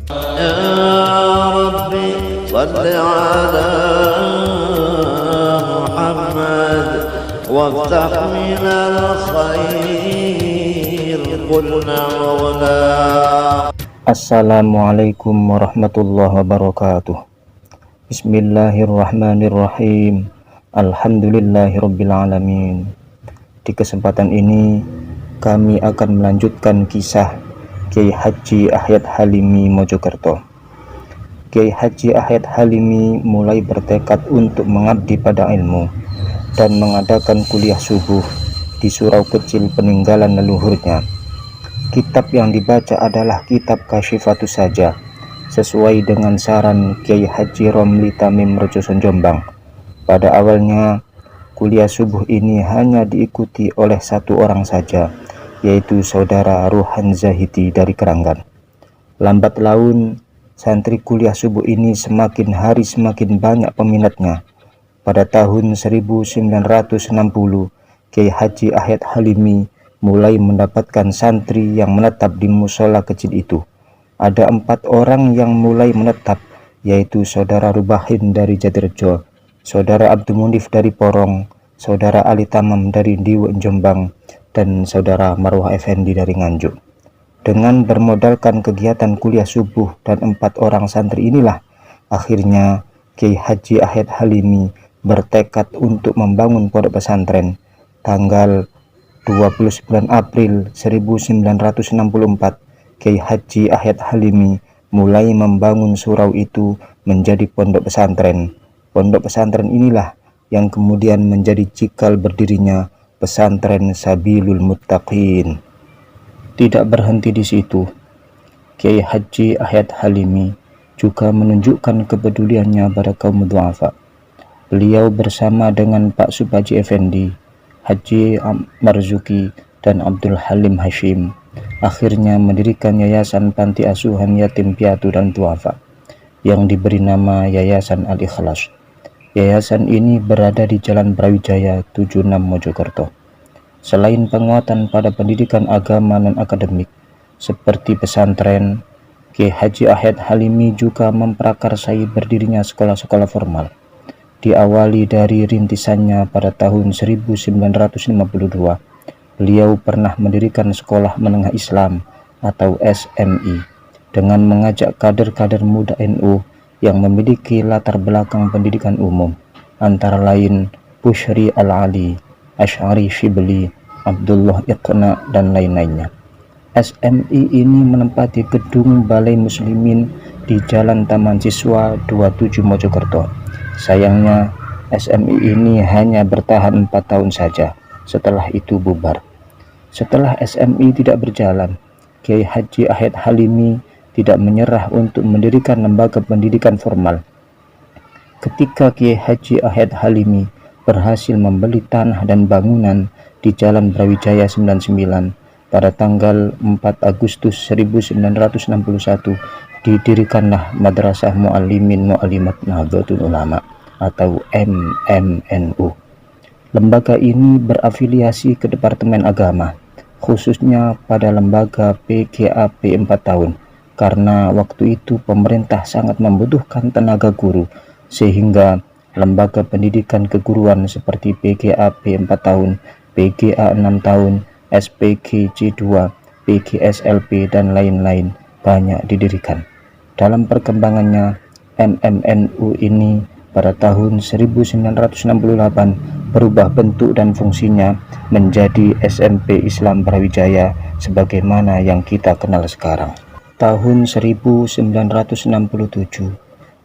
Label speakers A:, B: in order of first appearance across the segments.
A: يا ربي صل على محمد وافتح من الخير قلنا ولا.
B: Assalamualaikum warahmatullahi wabarakatuh. Bismillahirrahmanirrahim. Alhamdulillahirrabbilalamin. Di kesempatan ini kami akan melanjutkan kisah Kiai Haji Ahyad Halimi Mojokerto. Kiai Haji Ahyad Halimi mulai bertekad untuk mengabdi pada ilmu dan mengadakan kuliah subuh di surau kecil peninggalan leluhurnya. Kitab yang dibaca adalah kitab Kasyifatus Saja, sesuai dengan saran Kiai Haji Romli Tamim Rejoso Jombang. Pada awalnya, kuliah subuh ini hanya diikuti oleh satu orang saja, yaitu saudara Ruhan Zahidi dari Keranggan. Lambat laun, santri kuliah subuh ini semakin hari semakin banyak peminatnya. Pada tahun 1960, Kiai Haji Ahyad Halimi mulai mendapatkan santri yang menetap di musola kecil itu. Ada 4 orang yang mulai menetap, yaitu saudara Rubahin dari Jatirejo, saudara Abdul Munif dari Porong, saudara Ali Tamam dari Diwe Jombang, dan saudara Marwah Effendi dari Nganjuk. Dengan bermodalkan kegiatan kuliah subuh dan 4 orang santri inilah, akhirnya Kiai Haji Ahyad Halimi bertekad untuk membangun pondok pesantren. Tanggal 29 April 1964, Kiai Haji Ahyad Halimi mulai membangun surau itu menjadi pondok pesantren. Pondok pesantren inilah yang kemudian menjadi cikal berdirinya pesantren Sabilul Muttaqin. Tidak berhenti di situ, Kiai Haji Ahyad Halimi juga menunjukkan kepeduliannya pada kaum duafa. Beliau bersama dengan Pak Supaji Effendi, Haji Marzuki, dan Abdul Halim Hashim akhirnya mendirikan Yayasan Panti Asuhan Yatim Piatu dan Duafa yang diberi nama Yayasan Al-Ikhlas. Yayasan ini berada di Jalan Brawijaya 76 Mojokerto. Selain penguatan pada pendidikan agama dan akademik seperti pesantren, Kiai Haji Ahyad Halimi juga memprakarsai berdirinya sekolah-sekolah formal. Diawali dari rintisannya pada tahun 1952, beliau pernah mendirikan Sekolah Menengah Islam atau SMI dengan mengajak kader-kader muda NU yang memiliki latar belakang pendidikan umum, antara lain Bushri Al-Ali, Asy'ari Shibli, Abdullah Iqna, dan lain-lainnya. SMI ini menempati gedung Balai Muslimin di Jalan Taman Siswa 27 Mojokerto. Sayangnya, SMI ini hanya bertahan 4 tahun saja, setelah itu bubar. Setelah SMI tidak berjalan, Kiai Haji Ahyad Halimi tidak menyerah untuk mendirikan lembaga pendidikan formal. Ketika Kiai Haji Ahyad Halimi berhasil membeli tanah dan bangunan di Jalan Brawijaya 99, pada tanggal 4 Agustus 1961, didirikanlah Madrasah Muallimin Muallimat Nahdlatul Ulama atau MMNU. Lembaga ini berafiliasi ke Departemen Agama, khususnya pada lembaga PGAP 4 tahun, karena waktu itu pemerintah sangat membutuhkan tenaga guru, sehingga lembaga pendidikan keguruan seperti PGAP 4 tahun, PGA 6 tahun, SPG 2, PGSLP, dan lain-lain banyak didirikan. Dalam perkembangannya, MMNU ini pada tahun 1968 berubah bentuk dan fungsinya menjadi SMP Islam Brawijaya sebagaimana yang kita kenal sekarang. Tahun 1967,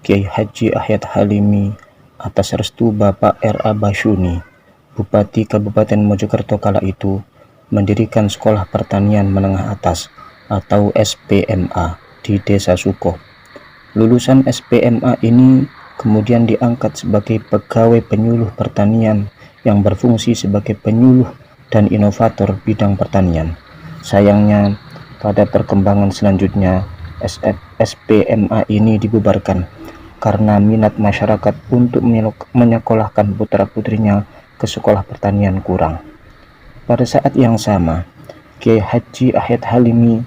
B: Kiai Haji Ahyad Halimi atas restu Bapak R.A. Basyuni, Bupati Kabupaten Mojokerto kala itu, mendirikan Sekolah Pertanian Menengah Atas atau SPMA di Desa Sukoh. Lulusan SPMA ini kemudian diangkat sebagai pegawai penyuluh pertanian yang berfungsi sebagai penyuluh dan inovator bidang pertanian. Sayangnya, pada perkembangan selanjutnya, SPMA ini dibubarkan karena minat masyarakat untuk menyekolahkan putra-putrinya ke sekolah pertanian kurang. Pada saat yang sama, Kiai Haji Ahyad Halimi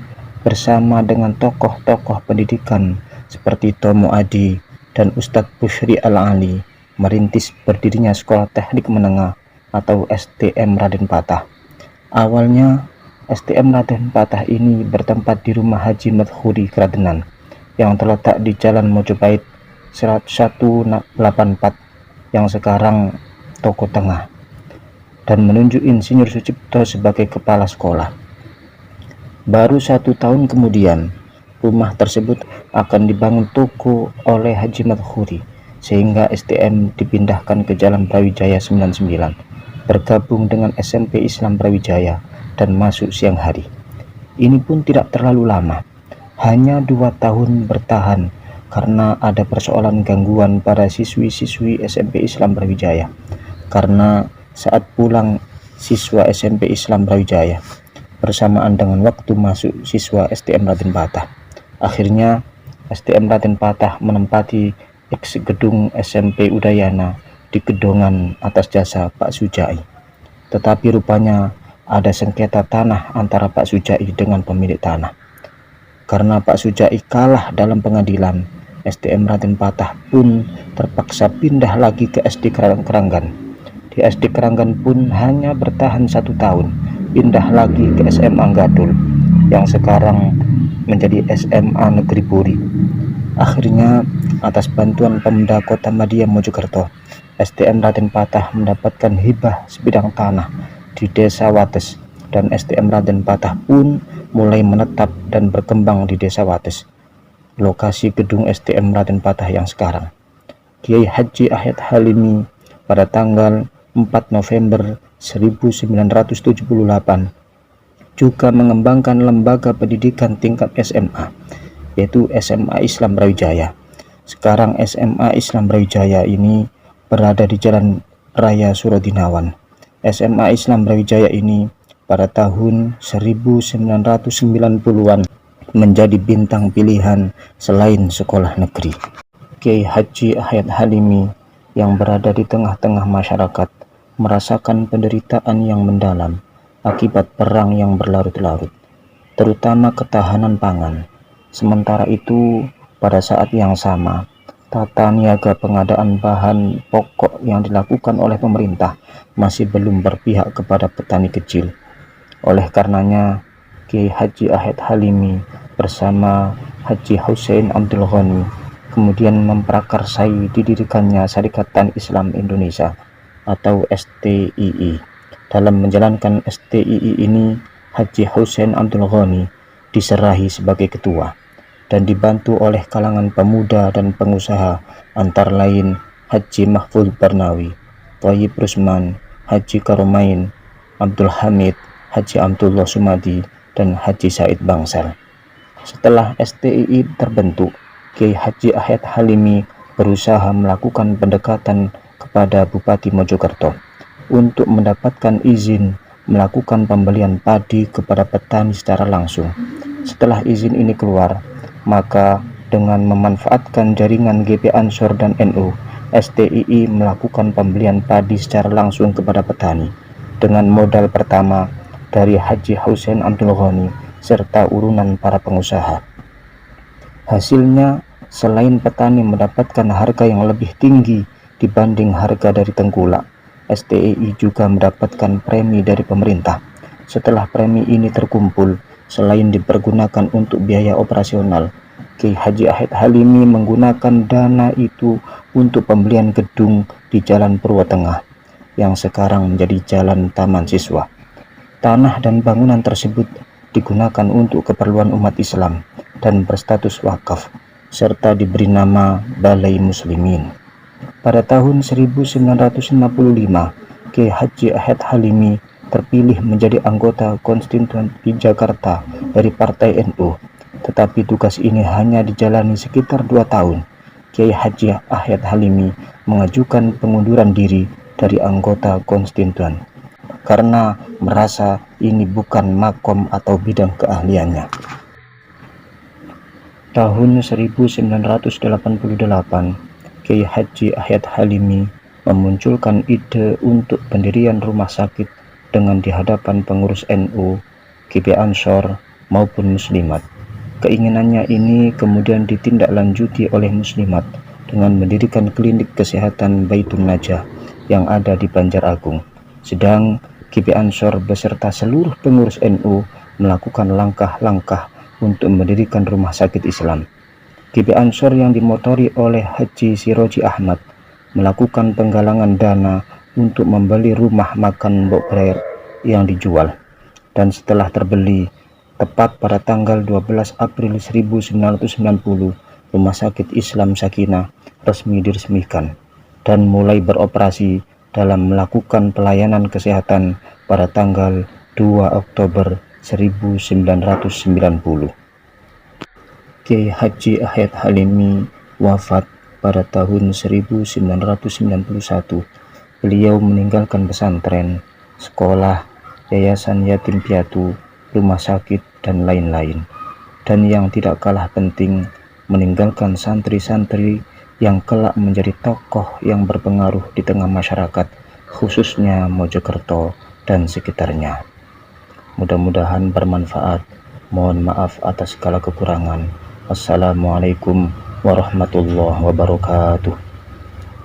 B: bersama dengan tokoh-tokoh pendidikan seperti Tomo Adi dan Ustadz Bushri Al-Ali merintis berdirinya Sekolah Teknik Menengah atau STM Raden Patah. Awalnya STM Raden Patah ini bertempat di rumah Haji Madkhuri Kradenan yang terletak di Jalan Mojopahit 184 yang sekarang Toko Tengah, dan menunjuk Insinyur Sucipto sebagai kepala sekolah. Baru 1 tahun kemudian, rumah tersebut akan dibangun toko oleh Haji Madkhuri, sehingga STM dipindahkan ke Jalan Brawijaya 99, bergabung dengan SMP Islam Brawijaya dan masuk siang hari. Ini pun tidak terlalu lama, hanya 2 tahun bertahan karena ada persoalan gangguan pada siswi-siswi SMP Islam Brawijaya. Karena saat pulang siswa SMP Islam Brawijaya bersamaan dengan waktu masuk siswa STM Raden Patah, akhirnya STM Raden Patah menempati eks gedung SMP Udayana di Gedongan atas jasa Pak Sujai. Tetapi rupanya ada sengketa tanah antara Pak Sujai dengan pemilik tanah. Karena Pak Sujai kalah dalam pengadilan, STM Raden Patah pun terpaksa pindah lagi ke SD Keranggan. Di SD Keranggan pun hanya bertahan 1 tahun, pindah lagi ke SMA Gadul yang sekarang menjadi SMA Negeri Puri. Akhirnya atas bantuan Pemda Kota Madia Mojokerto, STM Raden Patah mendapatkan hibah sebidang tanah di Desa Wates, dan STM Raden Patah pun mulai menetap dan berkembang di Desa Wates, lokasi gedung STM Raden Patah yang sekarang. Kiai Haji Ahmad Halimi pada tanggal 4 November 1978 juga mengembangkan lembaga pendidikan tingkat SMA, yaitu SMA Islam Brawijaya. Sekarang SMA Islam Brawijaya ini berada di Jalan Raya Surodinawan. SMA Islam Brawijaya ini pada tahun 1990-an menjadi bintang pilihan selain sekolah negeri. Kiai Haji Ahmad Halimi yang berada di tengah-tengah masyarakat merasakan penderitaan yang mendalam akibat perang yang berlarut-larut, terutama ketahanan pangan. Sementara itu, pada saat yang sama, tata niaga pengadaan bahan pokok yang dilakukan oleh pemerintah masih belum berpihak kepada petani kecil. Oleh karenanya, Kiai Haji Ahmad Halimi bersama Haji Hussein Abdul Ghani kemudian memprakarsai didirikannya Syarikat Tani Islam Indonesia atau STII. Dalam menjalankan STII ini, Haji Hussein Abdul Ghani diserahi sebagai ketua dan dibantu oleh kalangan pemuda dan pengusaha antara lain Haji Mahfud Barnawi, Thayyib Rusman, Haji Karumain, Abdul Hamid, Haji Abdullah Sumadi, dan Haji Said Bangsal. Setelah STII terbentuk, Kiai Haji Ahmad Halimi berusaha melakukan pendekatan kepada Bupati Mojokerto untuk mendapatkan izin melakukan pembelian padi kepada petani secara langsung. Setelah izin ini keluar, maka dengan memanfaatkan jaringan GP Ansor dan NU, STII melakukan pembelian padi secara langsung kepada petani dengan modal pertama dari Haji Hussein Abdul Ghani serta urunan para pengusaha. Hasilnya, selain petani mendapatkan harga yang lebih tinggi dibanding harga dari tengkulak, STII juga mendapatkan premi dari pemerintah. Setelah premi ini terkumpul, selain dipergunakan untuk biaya operasional, Kiai Haji Ahmad Halimi menggunakan dana itu untuk pembelian gedung di Jalan Purwotengah yang sekarang menjadi Jalan Taman Siswa. Tanah dan bangunan tersebut digunakan untuk keperluan umat Islam dan berstatus wakaf, serta diberi nama Balai Muslimin. Pada tahun 1965, Kiai Haji Ahmad Halimi terpilih menjadi anggota konstituen di Jakarta dari Partai NU. Tetapi tugas ini hanya dijalani sekitar 2 tahun. Kiai Haji Ahmad Halimi mengajukan pengunduran diri dari anggota konstituen karena merasa ini bukan makom atau bidang keahliannya. Tahun 1988, Kiai Haji Ahmad Halimi memunculkan ide untuk pendirian rumah sakit dengan di hadapan pengurus NU, GP Ansor, maupun muslimat. Keinginannya ini kemudian ditindaklanjuti oleh muslimat dengan mendirikan klinik kesehatan Baitun Najah yang ada di Banjar-Agung. Sedang GP Ansor beserta seluruh pengurus NU melakukan langkah-langkah untuk mendirikan rumah sakit Islam. GP Ansor yang dimotori oleh Haji Siroji Ahmad melakukan penggalangan dana untuk membeli rumah makan Mbok Brair yang dijual. Dan setelah terbeli, tepat pada tanggal 12 April 1990, Rumah Sakit Islam Sakinah resmi diresmikan dan mulai beroperasi dalam melakukan pelayanan kesehatan pada tanggal 2 Oktober 1990. Kiai Haji Ahmad Halimi wafat pada tahun 1991. Beliau meninggalkan pesantren, sekolah, yayasan yatim piatu, rumah sakit, dan lain-lain. Dan yang tidak kalah penting, meninggalkan santri-santri yang kelak menjadi tokoh yang berpengaruh di tengah masyarakat, khususnya Mojokerto dan sekitarnya. Mudah-mudahan bermanfaat. Mohon maaf atas segala kekurangan. Wassalamualaikum warahmatullahi wabarakatuh.